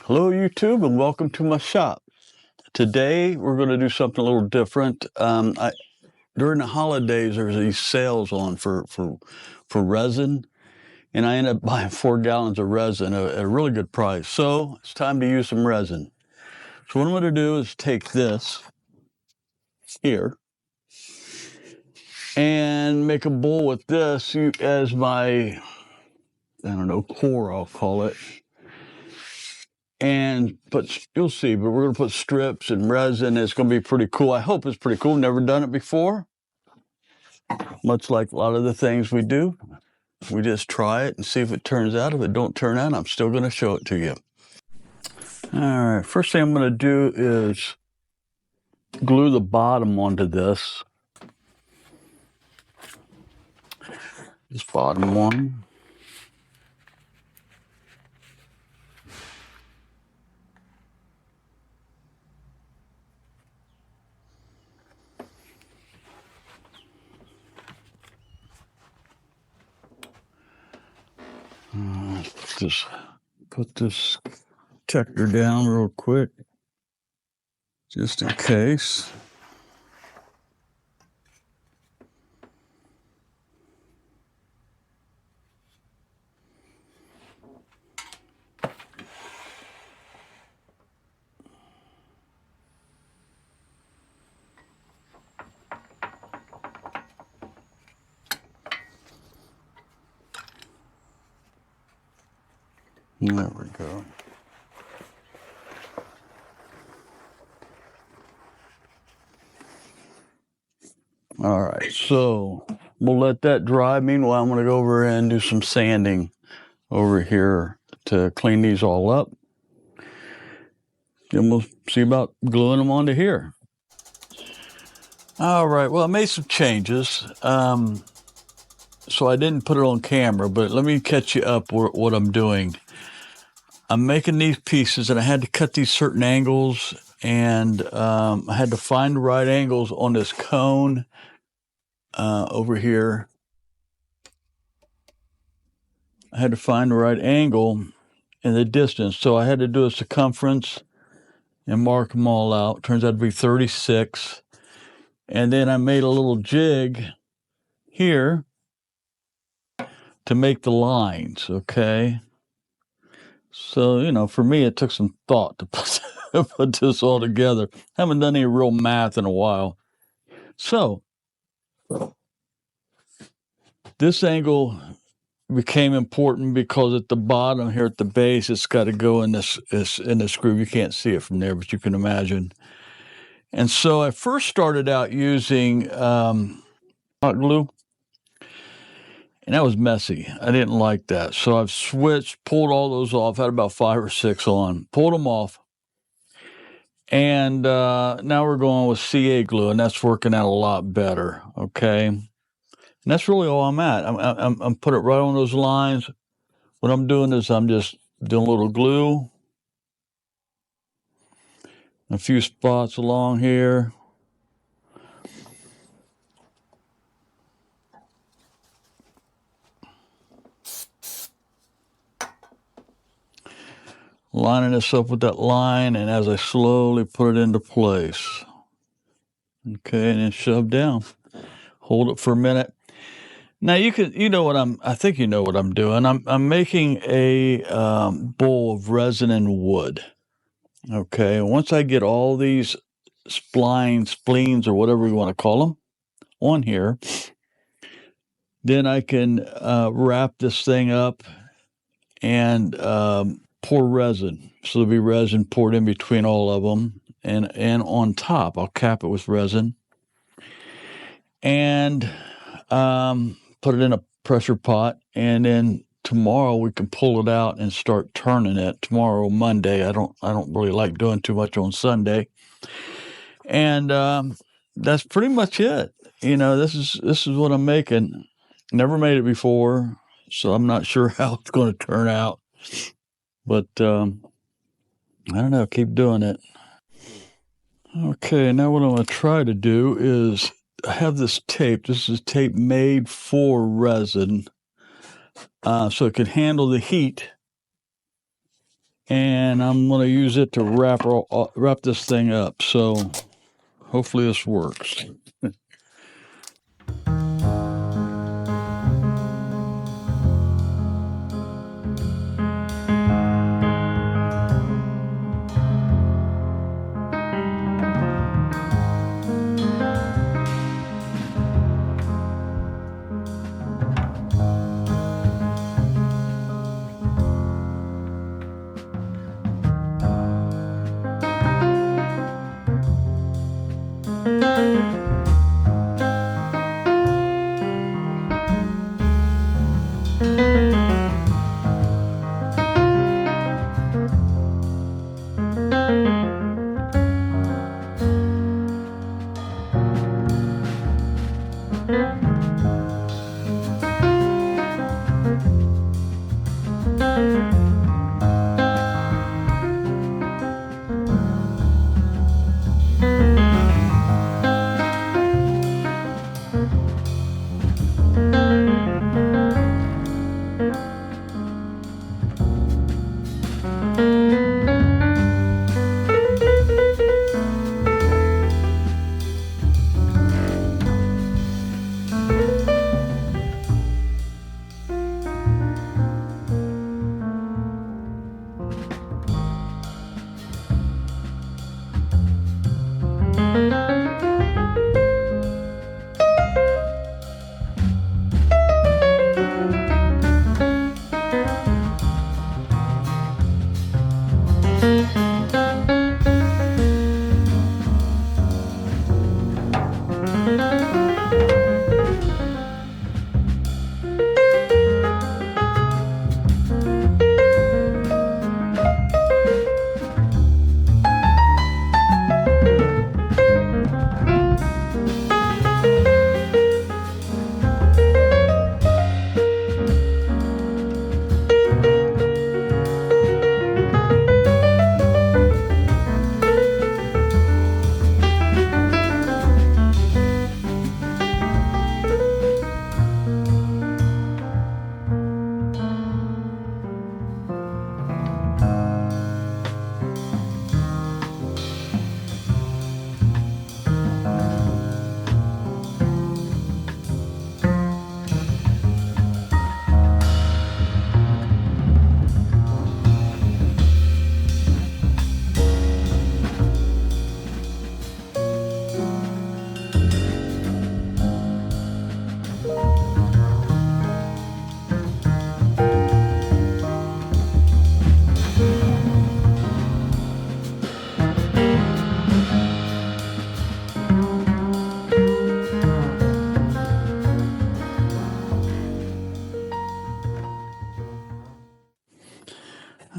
Hello YouTube and welcome to my shop. Today we're going to do something a little different. During the holidays there's these sales on for resin, and I ended up buying 4 gallons of resin at a really good price. So it's time to use some resin. So what I'm going to do is take this here and make a bowl with this as my, I don't know, core I'll call it. And you'll see, but we're going to put strips and resin. It's going to be pretty cool. I hope it's pretty cool. Never done it before. Much like a lot of the things we do, we just try it and see if it turns out. If it don't turn out, I'm still going to show it to you. All right, first thing I'm going to do is glue the bottom onto this. This bottom one. Put this protector down real quick, just in case. There we go. All right, so we'll let that dry. Meanwhile, I'm going to go over and do some sanding over here to clean these all up. Then we'll see about gluing them onto here. All right, well, I made some changes. So I didn't put it on camera, but let me catch you up what I'm doing. I'm making these pieces, and I had to cut these certain angles, and I had to find the right angles on this cone over here. I had to find the right angle and the distance, so I had to do a circumference and mark them all out. Turns out to be 36. And then I made a little jig here to make the lines, okay? So, you know, for me, it took some thought to put this all together. Haven't done any real math in a while. So, this angle became important because at the bottom here at the base, it's got to go in this groove. You can't see it from there, but you can imagine. And so I first started out using hot glue. And that was messy. I didn't like that. So I've switched, pulled all those off, had about 5 or 6 on, pulled them off. And now we're going with CA glue, and that's working out a lot better, okay? And that's really all I'm at. I'm putting it right on those lines. What I'm doing is I'm just doing a little glue. A few spots along here. Lining this up with that line, and as I slowly put it into place. Okay, and then shove down. Hold it for a minute. Now I think you know what I'm doing. I'm making a bowl of resin and wood. Okay, and once I get all these spleens, or whatever you want to call them, on here, then I can wrap this thing up and pour resin. So there'll be resin poured in between all of them, and on top I'll cap it with resin and put it in a pressure pot, and then tomorrow we can pull it out and start turning it. Tomorrow, Monday. I don't really like doing too much on Sunday, and that's pretty much it. You know, this is what I'm making. Never made it before, so I'm not sure how it's going to turn out. But I don't know. Keep doing it. Okay, now what I'm going to try to do is I have this tape. This is tape made for resin, so it can handle the heat and I'm going to use it to wrap this thing up. So hopefully this works.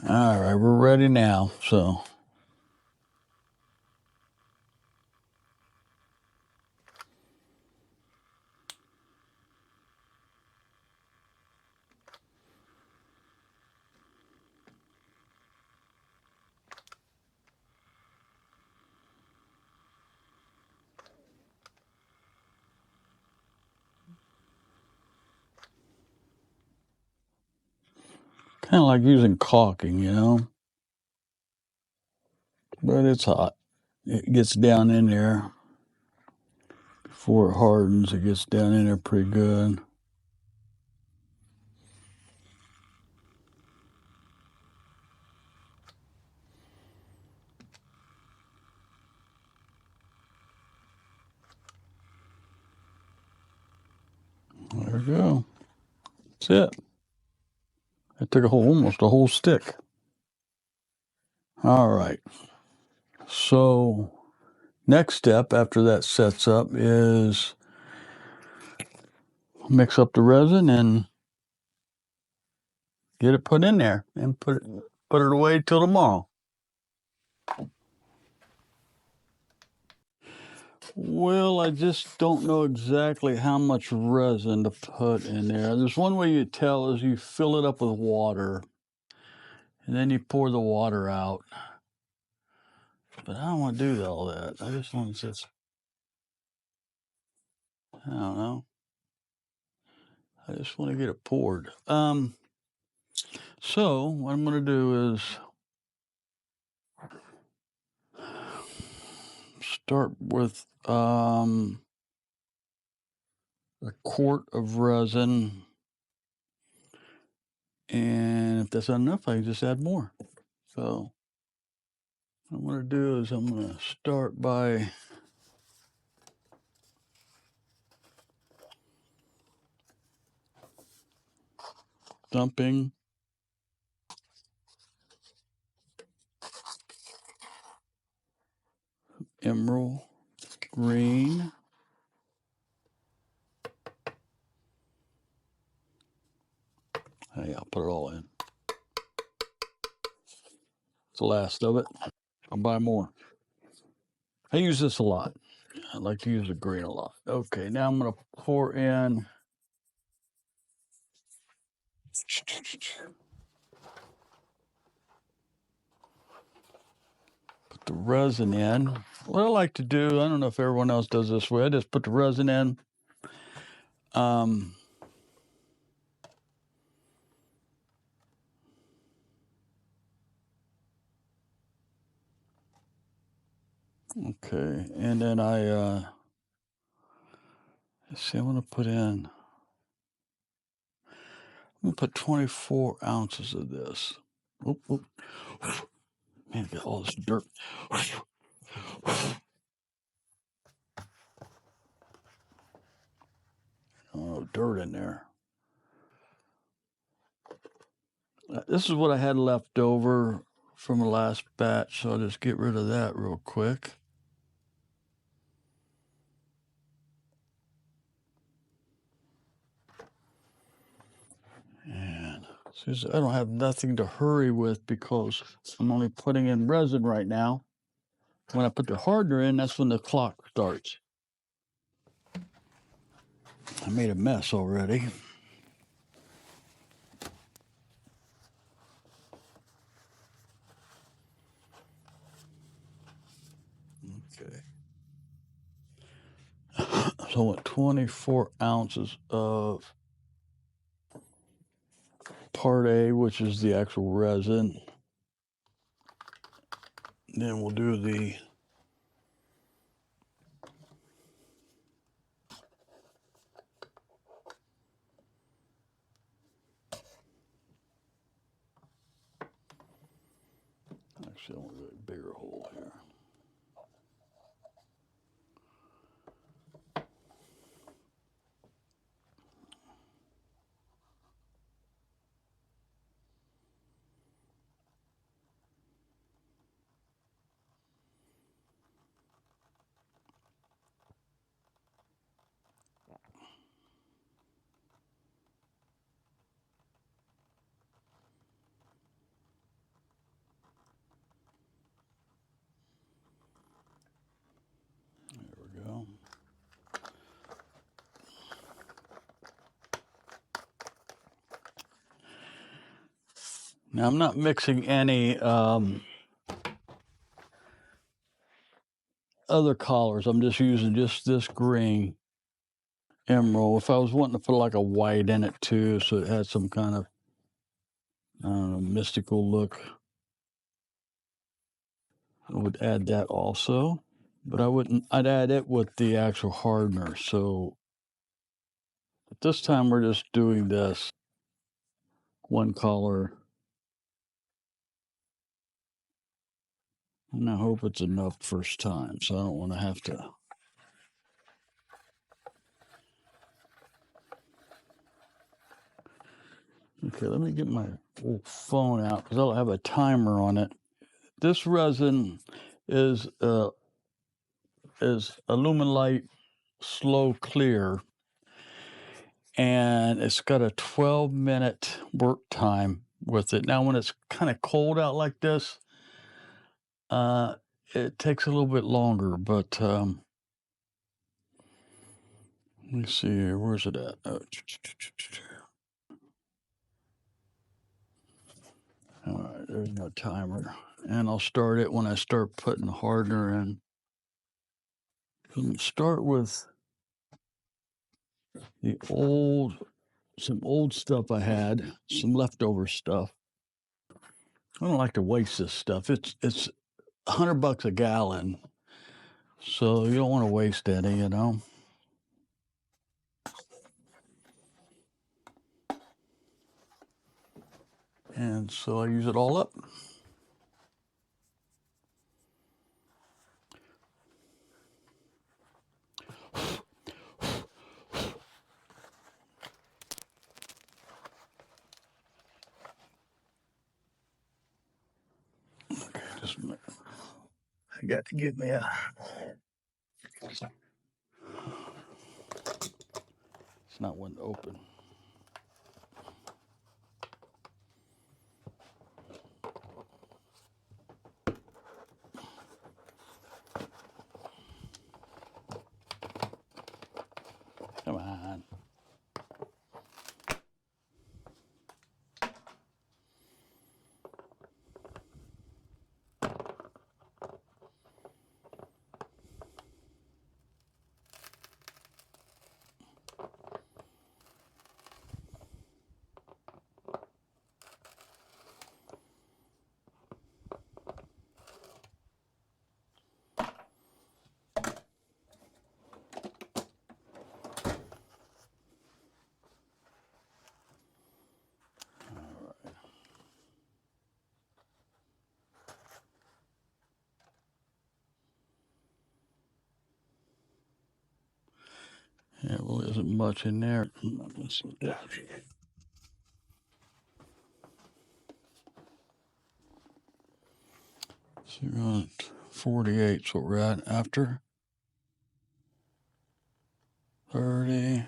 All right, we're ready now. So kind of like using caulking, you know, but it's hot. It gets down in there before it hardens. It gets down in there pretty good. There we go. That's it. It took almost a whole stick. All right. So next step after that sets up is mix up the resin and get it put in there and put it away till tomorrow. Well, I just don't know exactly how much resin to put in there. There's one way you tell is you fill it up with water and then you pour the water out. But I don't want to do all that. I just want to just, I don't know. I just want to get it poured. So what I'm going to do is start with a quart of resin. And if that's not enough, I can just add more. So what I'm going to do is I'm going to start by dumping emerald green. Hey, I'll put it all in. It's the last of it. I'll buy more. I use this a lot. I like to use the green a lot. Okay, now I'm going to pour in put the resin in. What I like to do, I don't know if everyone else does this way, I just put the resin in. Okay, and then let's see, I'm going to put in, I'm going to put 24 ounces of this. Oop, oop. Man, got all this dirt. Oh, dirt in there. This is what I had left over from the last batch, so I'll just get rid of that real quick. And I don't have nothing to hurry with because I'm only putting in resin right now. When I put the hardener in, that's when the clock starts. I made a mess already. Okay. So I want 24 ounces of part A, which is the actual resin. Then we'll do the actually I want to do a bigger hole here. Go. Now I'm not mixing any other colors. I'm just using just this green emerald. If I was wanting to put like a white in it too, so it had some kind of, I don't know, mystical look, I would add that also. But I wouldn't, I'd add it with the actual hardener. So at this time we're just doing this one color. And I hope it's enough first time, so I don't want to have to. Okay, let me get my old phone out because I'll have a timer on it. This resin is Alumilite slow clear, and it's got a 12-minute work time with it. Now, when it's kind of cold out like this, it takes a little bit longer, but let me see here. Where's it at? Oh. All right, there's no timer. And I'll start it when I start putting the hardener in. I'm going to start with some old stuff I had, some leftover stuff. I don't like to waste this stuff. It's $100 a gallon, So you don't want to waste any, you know. And so I use it all up. Okay, just a minute. I got to get me a. It's not one to open. Come on. There really isn't much in there. So you're on 48, so we're at after 30.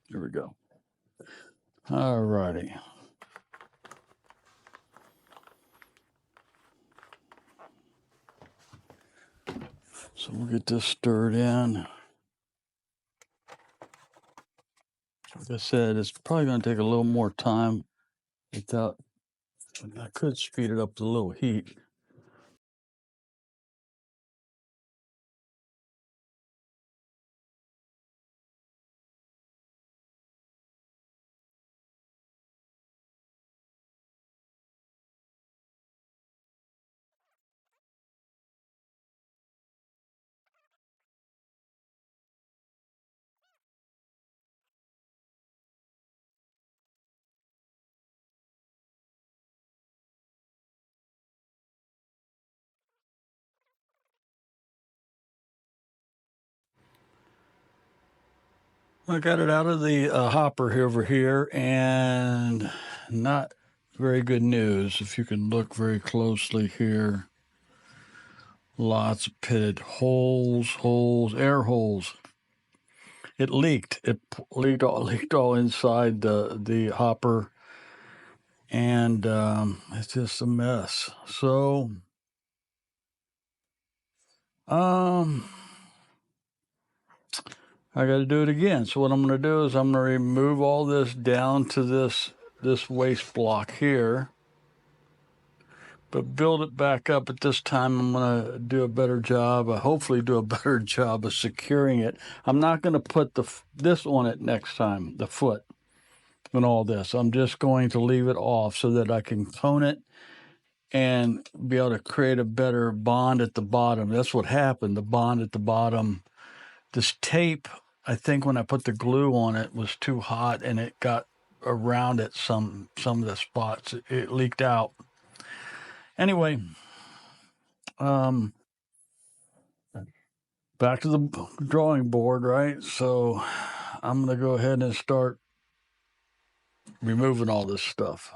Here we go. All righty. So we'll get this stirred in. Like I said, it's probably going to take a little more time without, I could speed it up with a little heat. I got it out of the hopper over here, and not very good news. If you can look very closely here, lots of pitted holes, air holes. It leaked. It leaked all inside the hopper, and it's just a mess. So, I got to do it again. So what I'm going to do is I'm going to remove all this down to this waste block here, but build it back up. At this time, I'm going to do a better job, hopefully do a better job of securing it. I'm not going to put this on it next time, the foot and all this. I'm just going to leave it off so that I can cone it and be able to create a better bond at the bottom. That's what happened, the bond at the bottom. This tape, I think when I put the glue on it, was too hot and it got around it some of the spots. It leaked out. Anyway, back to the drawing board, right? So I'm going to go ahead and start removing all this stuff.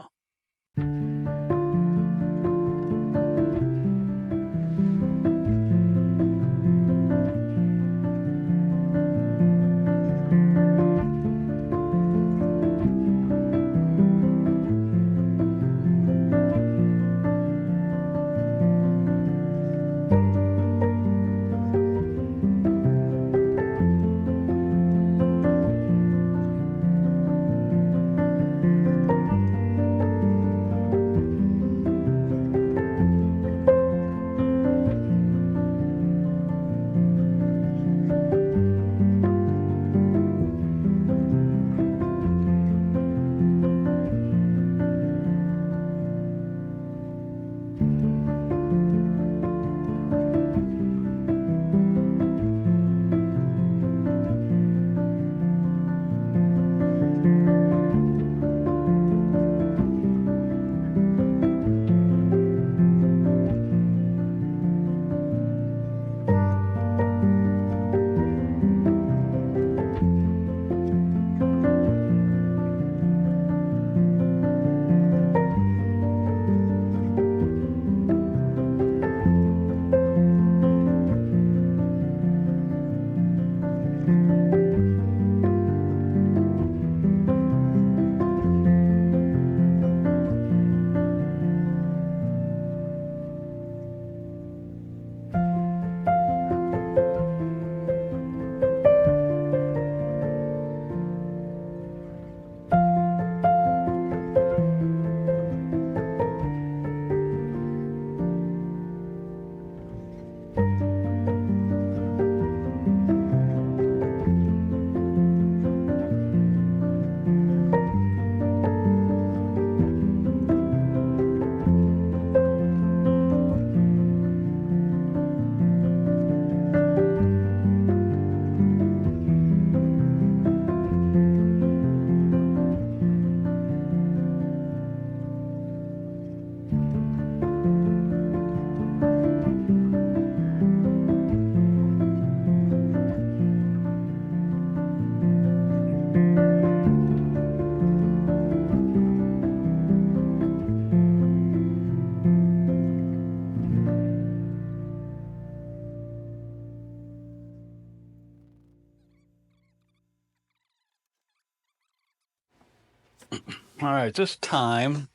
All right, this time,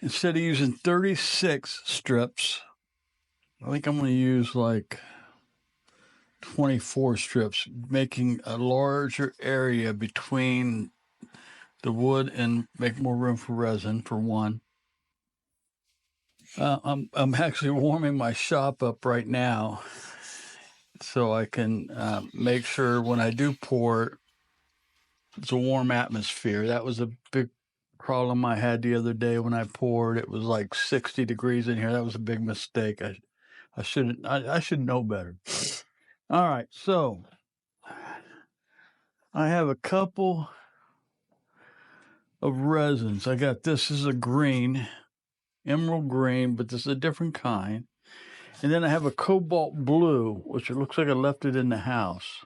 instead of using 36 strips, I think I'm going to use like 24 strips, making a larger area between the wood and make more room for resin, for one. I'm actually warming my shop up right now so I can make sure when I do pour, it's a warm atmosphere. That was a big problem I had the other day when I poured. It was like 60 degrees in here. That was a big mistake. I should know better. All right, so I have a couple of resins. I got this is a green, emerald green, but this is a different kind. And then I have a cobalt blue, which it looks like I left it in the house.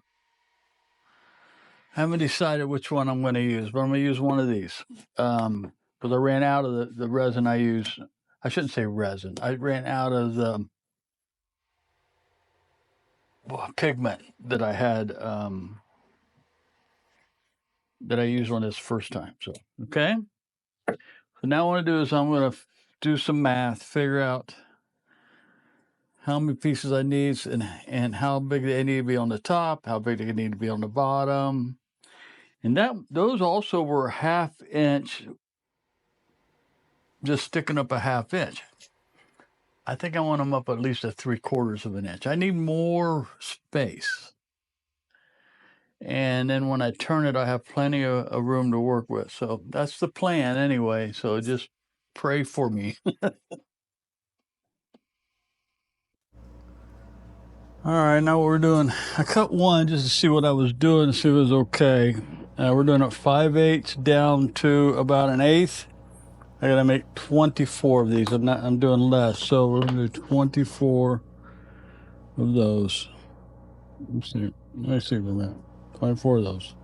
I haven't decided which one I'm going to use, but I'm going to use one of these. Because I ran out of the resin I use. I shouldn't say resin. I ran out of the pigment that I had that I used on this first time. So, okay. So now what I want to do is I'm going to do some math, figure out how many pieces I need and how big they need to be on the top, how big they need to be on the bottom. And those also were 1/2 inch, just sticking up a 1/2 inch. I think I want them up at least a 3/4 of an inch. I need more space. And then when I turn it, I have plenty of room to work with. So that's the plan anyway. So just pray for me. All right, now what we're doing, I cut one just to see what I was doing, see if it was okay. We're doing it 5/8 down to about 1/8. I gotta make 24 of these. I'm doing less, so we're gonna do 24 of those. Let's see for a minute. 24 of those.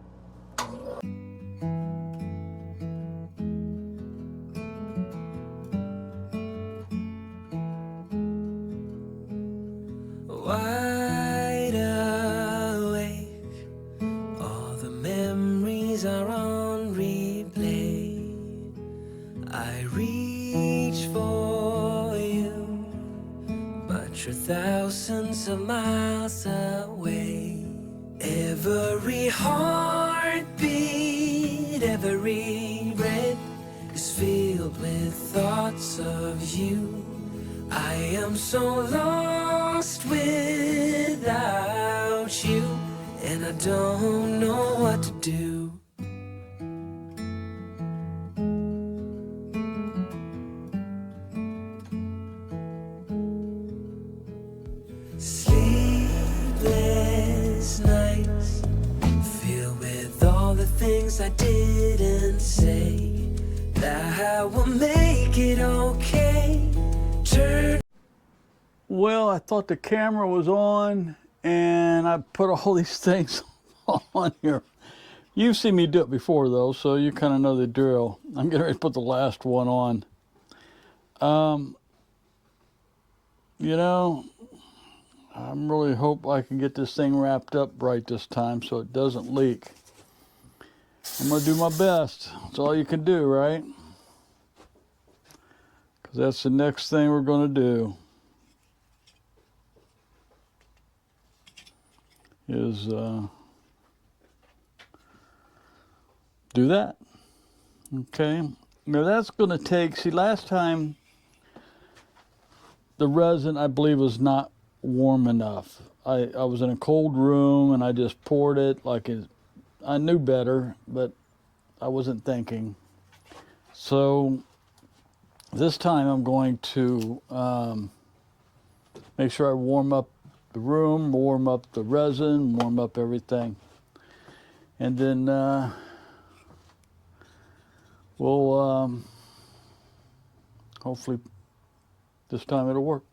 Wide awake, all the memories are on replay. I reach for you, but you're thousands of miles away. Every heartbeat, every breath is filled with thoughts of you. I am so lost without you, and I don't know what to do. Sleepless nights, filled with all the things I didn't say, that I will make it okay. Well, I thought the camera was on and I put all these things on here. You've seen me do it before though, so you kind of know the drill. I'm getting ready to put the last one on. You know, I really hope I can get this thing wrapped up right this time so it doesn't leak. I'm gonna do my best. That's all you can do, right? Because that's the next thing we're gonna do. Is do that. Okay. Now that's going to take, see last time the resin I believe was not warm enough. I was in a cold room and I just poured it like I knew better, but I wasn't thinking. So this time I'm going to make sure I warm up the room, warm up the resin, warm up everything. And then we'll hopefully this time it'll work.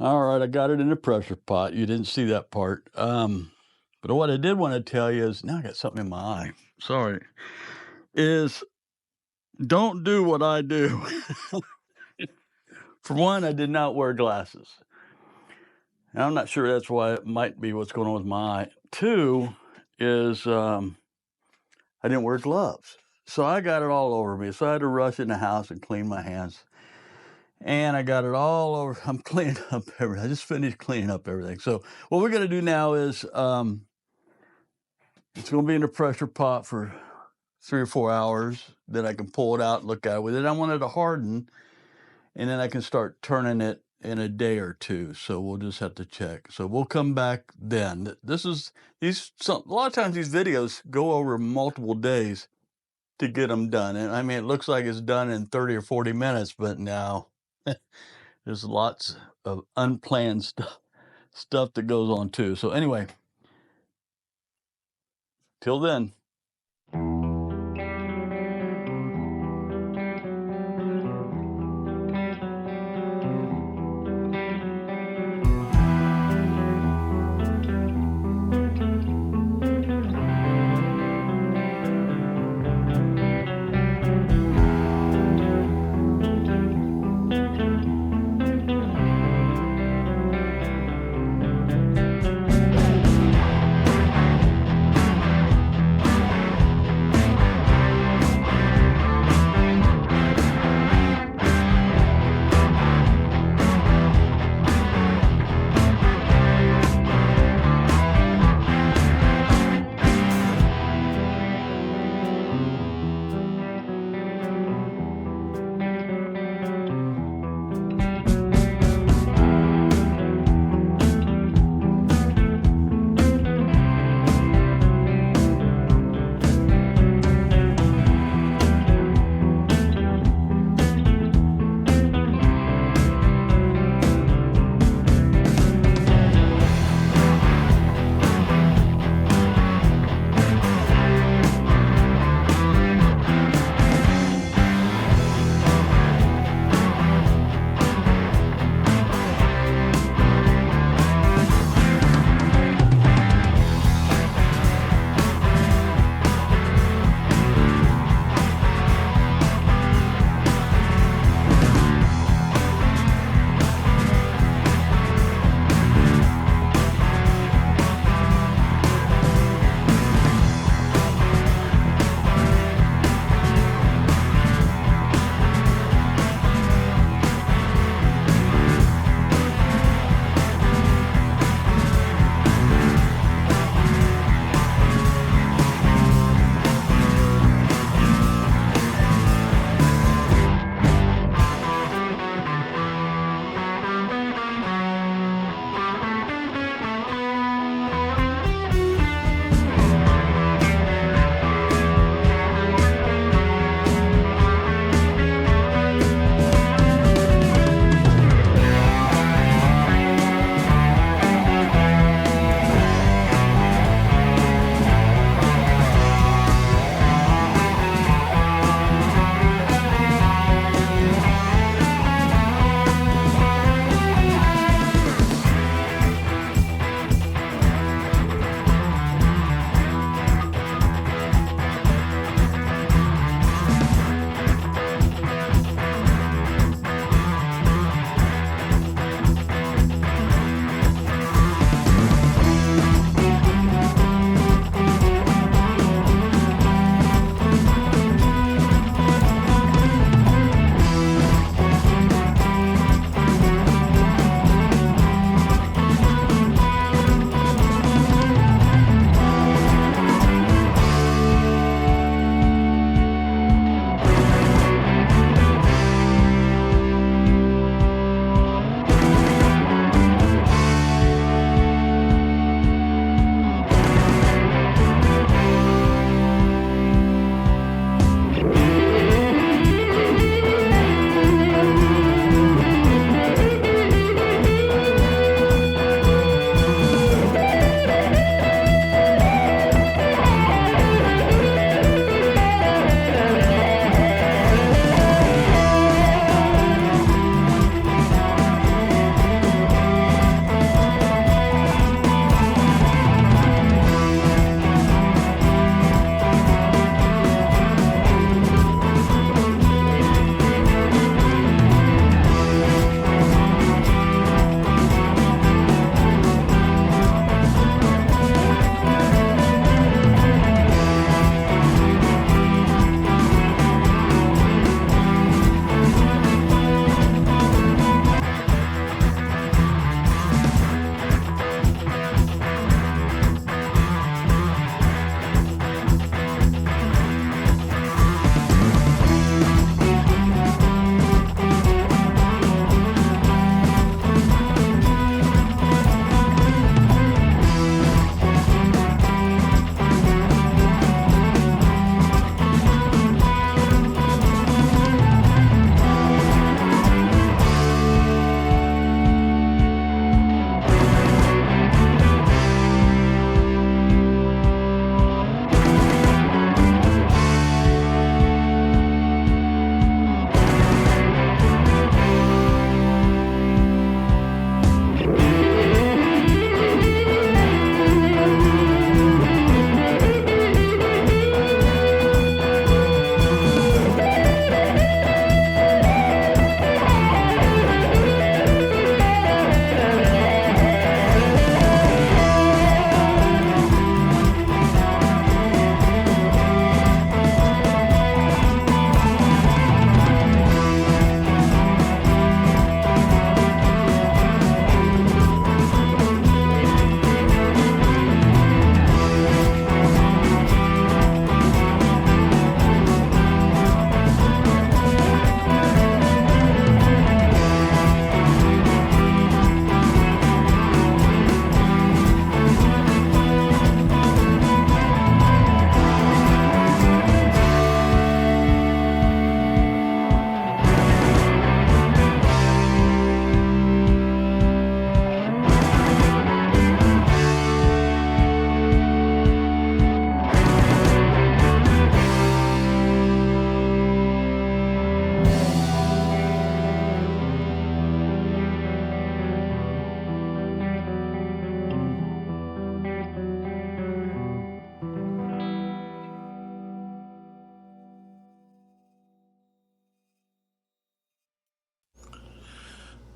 All right, I got it in the pressure pot. You didn't see that part. But what I did want to tell you is, now I got something in my eye. Sorry. Is don't do what I do. For one, I did not wear glasses. And I'm not sure that's why it might be what's going on with my eye. Two is I didn't wear gloves. So I got it all over me. So I had to rush in the house and clean my hands. And I got it all over. I'm cleaning up everything. I just finished cleaning up everything. So what we're going to do now is it's going to be in the pressure pot for 3 or 4 hours. Then I can pull it out, look at it with it. I want it to harden, and then I can start turning it in a day or two. So we'll just have to check. So we'll come back then. A lot of times these videos go over multiple days to get them done. And I mean, it looks like it's done in 30 or 40 minutes, but now there's lots of unplanned stuff that goes on too. So anyway, till then.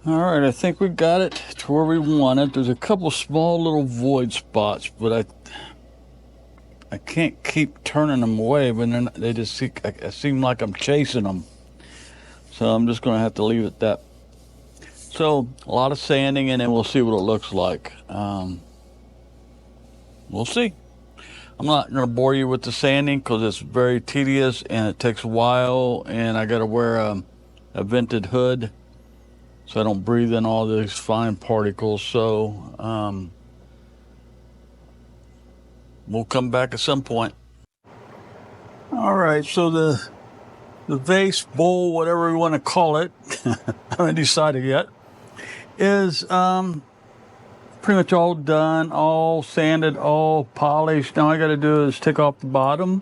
All right, I think we got it to where we want it. There's a couple small little void spots, but I can't keep turning them away, but then they just I seem like I'm chasing them. So I'm just going to have to leave it at that. So a lot of sanding, and then we'll see what it looks like. We'll see. I'm not going to bore you with the sanding because it's very tedious and it takes a while, and I got to wear a vented hood so I don't breathe in all these fine particles. So we'll come back at some point. All right, so the vase, bowl, whatever we want to call it, I haven't decided yet, is pretty much all done, all sanded, all polished. Now all I got to do is take off the bottom,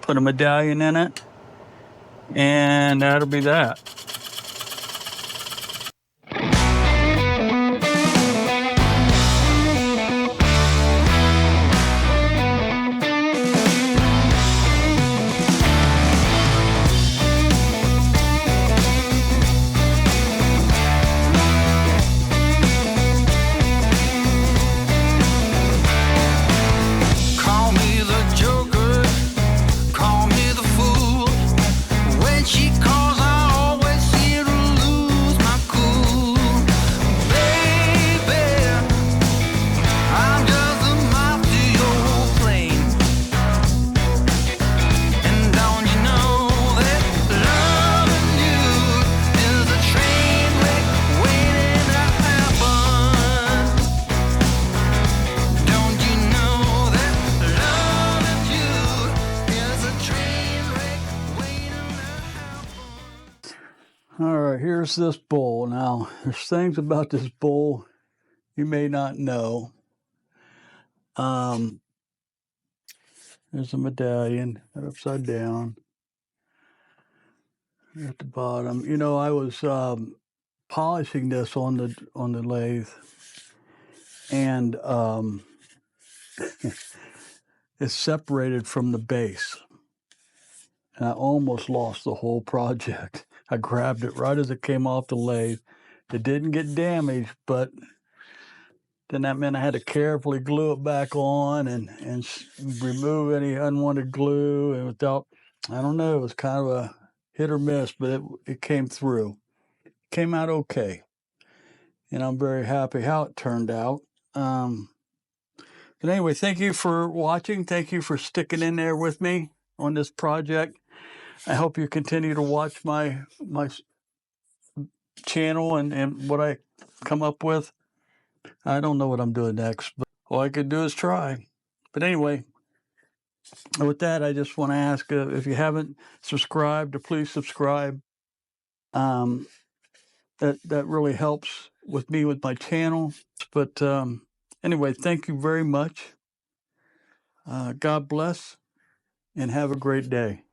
put a medallion in it, and that'll be that. All right, here's this bowl. Now, there's things about this bowl you may not know. There's a medallion upside down at the bottom. You know, I was polishing this on the lathe, and it's separated from the base. And I almost lost the whole project. I grabbed it right as it came off the lathe. It didn't get damaged, but then that meant I had to carefully glue it back on and remove any unwanted glue. And without, I don't know, it was kind of a hit or miss, but it came through. It came out okay. And I'm very happy how it turned out. But anyway, thank you for watching. Thank you for sticking in there with me on this project. I hope you continue to watch my channel and what I come up with. I don't know what I'm doing next, but all I can do is try. But anyway, with that, I just want to ask if you haven't subscribed, to please subscribe. That really helps with me with my channel. But anyway, thank you very much. God bless, and have a great day.